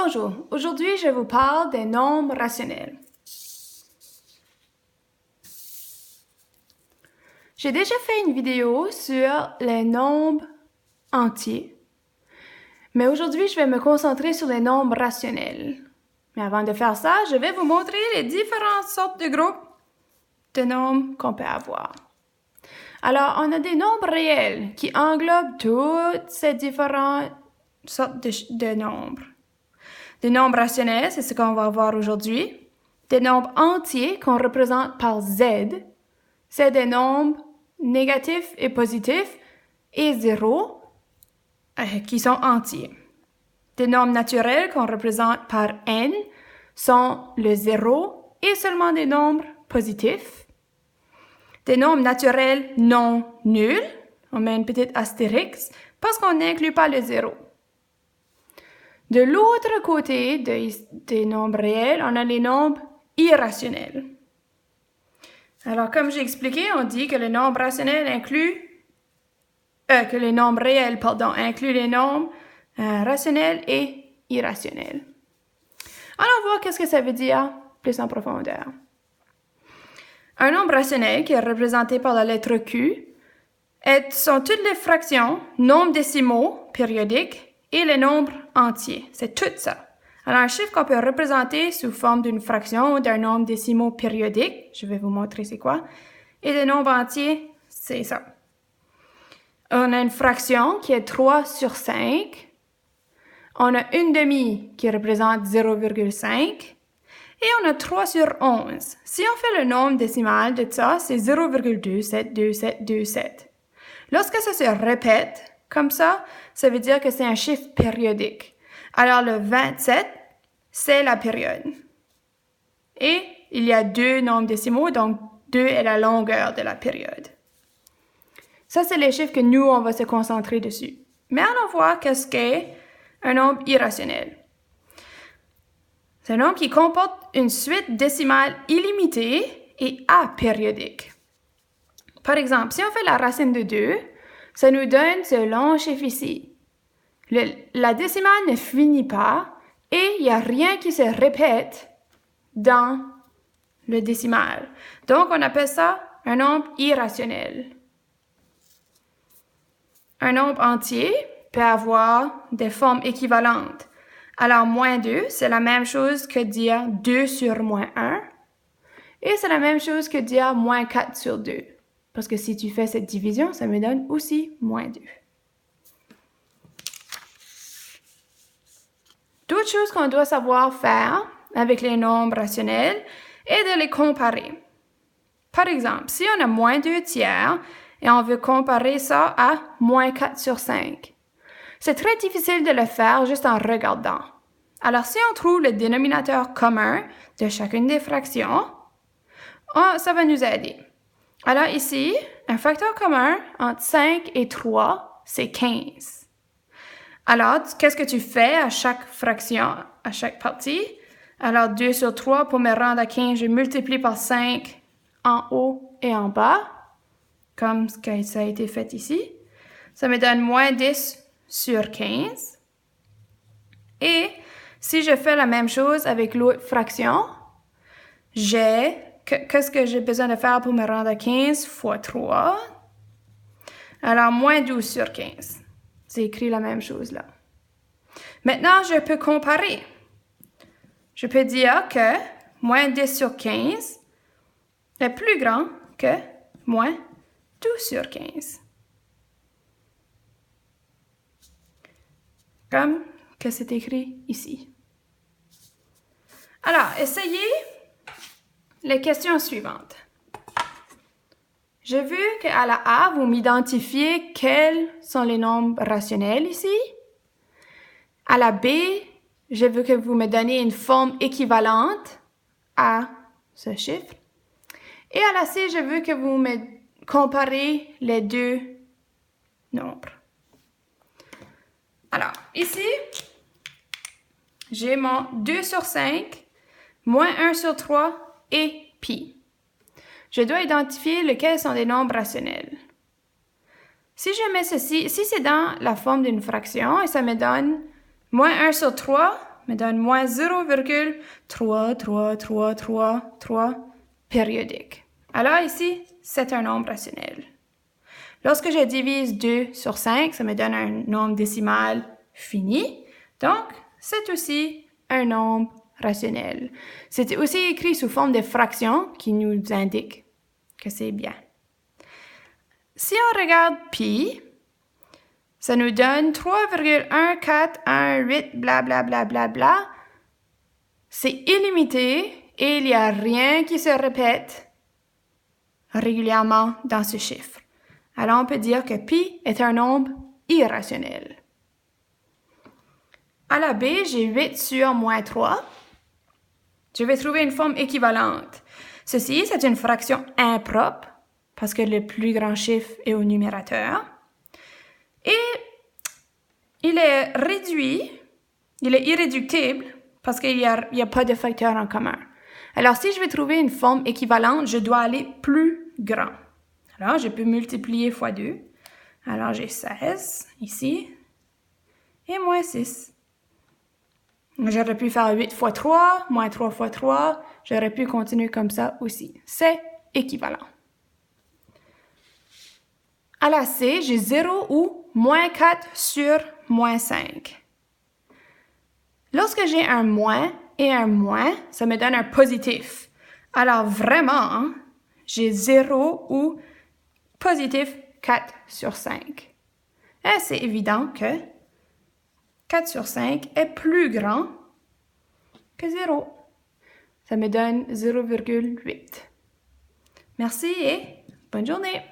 Bonjour, aujourd'hui je vous parle des nombres rationnels. J'ai déjà fait une vidéo sur les nombres entiers, mais aujourd'hui je vais me concentrer sur les nombres rationnels. Mais avant de faire ça, je vais vous montrer les différentes sortes de groupes de nombres qu'on peut avoir. Alors, on a des nombres réels qui englobent toutes ces différentes sortes de nombres. Des nombres rationnels, c'est ce qu'on va voir aujourd'hui. Des nombres entiers qu'on représente par Z, c'est des nombres négatifs et positifs, et zéro, qui sont entiers. Des nombres naturels qu'on représente par N sont le zéro et seulement des nombres positifs. Des nombres naturels non nuls, on met une petite astérix parce qu'on n'inclut pas le zéro. De l'autre côté des nombres réels, on a les nombres irrationnels. Alors, comme j'ai expliqué, on dit que les nombres rationnels incluent les nombres réels rationnels et irrationnels. Allons voir qu'est-ce que ça veut dire plus en profondeur. Un nombre rationnel qui est représenté par la lettre Q sont toutes les fractions, nombres décimaux périodiques et les nombres entiers. C'est tout ça. Alors, un chiffre qu'on peut représenter sous forme d'une fraction ou d'un nombre décimaux périodique, je vais vous montrer c'est quoi, et des nombres entiers, c'est ça. On a une fraction qui est 3 sur 5. On a une demi qui représente 0,5. Et on a 3 sur 11. Si on fait le nombre décimal de ça, c'est 0,272727. Lorsque ça se répète comme ça veut dire que c'est un chiffre périodique. Alors, le 27, c'est la période. Et il y a deux nombres décimaux, donc 2 est la longueur de la période. Ça, c'est les chiffres que nous, on va se concentrer dessus. Mais allons voir qu'est-ce qu'est un nombre irrationnel. C'est un nombre qui comporte une suite décimale illimitée et apériodique. Par exemple, si on fait la racine de 2, ça nous donne ce long chiffre ici. La décimale ne finit pas et il n'y a rien qui se répète dans le décimal. Donc, on appelle ça un nombre irrationnel. Un nombre entier peut avoir des formes équivalentes. Alors, moins 2, c'est la même chose que dire 2 sur moins 1. Et c'est la même chose que dire moins 4 sur 2. Parce que si tu fais cette division, ça me donne aussi moins 2. D'autres choses qu'on doit savoir faire avec les nombres rationnels est de les comparer. Par exemple, si on a moins 2 tiers et on veut comparer ça à moins 4 sur 5, c'est très difficile de le faire juste en regardant. Alors, si on trouve le dénominateur commun de chacune des fractions, ça va nous aider. Alors ici, un facteur commun entre 5 et 3, c'est 15. Alors, qu'est-ce que tu fais à chaque fraction, à chaque partie? Alors, 2 sur 3, pour me rendre à 15, je multiplie par 5 en haut et en bas, comme ça a été fait ici. Ça me donne moins 10 sur 15. Et si je fais la même chose avec l'autre fraction, qu'est-ce que j'ai besoin de faire pour me rendre à 15 fois 3? Alors, moins 12 sur 15. C'est écrit la même chose là. Maintenant, je peux comparer. Je peux dire que moins 10 sur 15 est plus grand que moins 12 sur 15. Comme que c'est écrit ici. Alors, essayez les questions suivantes. J'ai vu qu'à la A, vous m'identifiez quels sont les nombres rationnels ici. À la B, je veux que vous me donniez une forme équivalente à ce chiffre. Et à la C, je veux que vous me comparez les deux nombres. Alors, ici, j'ai mon 2 sur 5, moins 1 sur 3 et pi. Je dois identifier lesquels sont des nombres rationnels. Si je mets ceci, si c'est dans la forme d'une fraction et ça me donne moins 1 sur 3, me donne moins 0,3333 périodique. Alors ici, c'est un nombre rationnel. Lorsque je divise 2 sur 5, ça me donne un nombre décimal fini. Donc, c'est aussi un nombre rationnel. C'est aussi écrit sous forme de fraction qui nous indique que c'est bien. Si on regarde pi, ça nous donne 3,1418 blablabla. Bla, bla, bla. C'est illimité et il n'y a rien qui se répète régulièrement dans ce chiffre. Alors on peut dire que pi est un nombre irrationnel. À la B, j'ai 8 sur moins 3. Je vais trouver une forme équivalente. Ceci, c'est une fraction impropre parce que le plus grand chiffre est au numérateur. Et il est réduit, il est irréductible parce qu'il n'y a pas de facteur en commun. Alors, si je veux trouver une forme équivalente, je dois aller plus grand. Alors, je peux multiplier fois 2. Alors, j'ai 16 ici et moins 6. J'aurais pu faire 8 fois 3, moins 3 fois 3. J'aurais pu continuer comme ça aussi. C'est équivalent. À la C, j'ai 0 ou moins 4 sur moins 5. Lorsque j'ai un moins et un moins, ça me donne un positif. Alors vraiment, j'ai 0 ou positif 4 sur 5. Et c'est évident que 4 sur 5 est plus grand que 0. Ça me donne 0,8. Merci et bonne journée!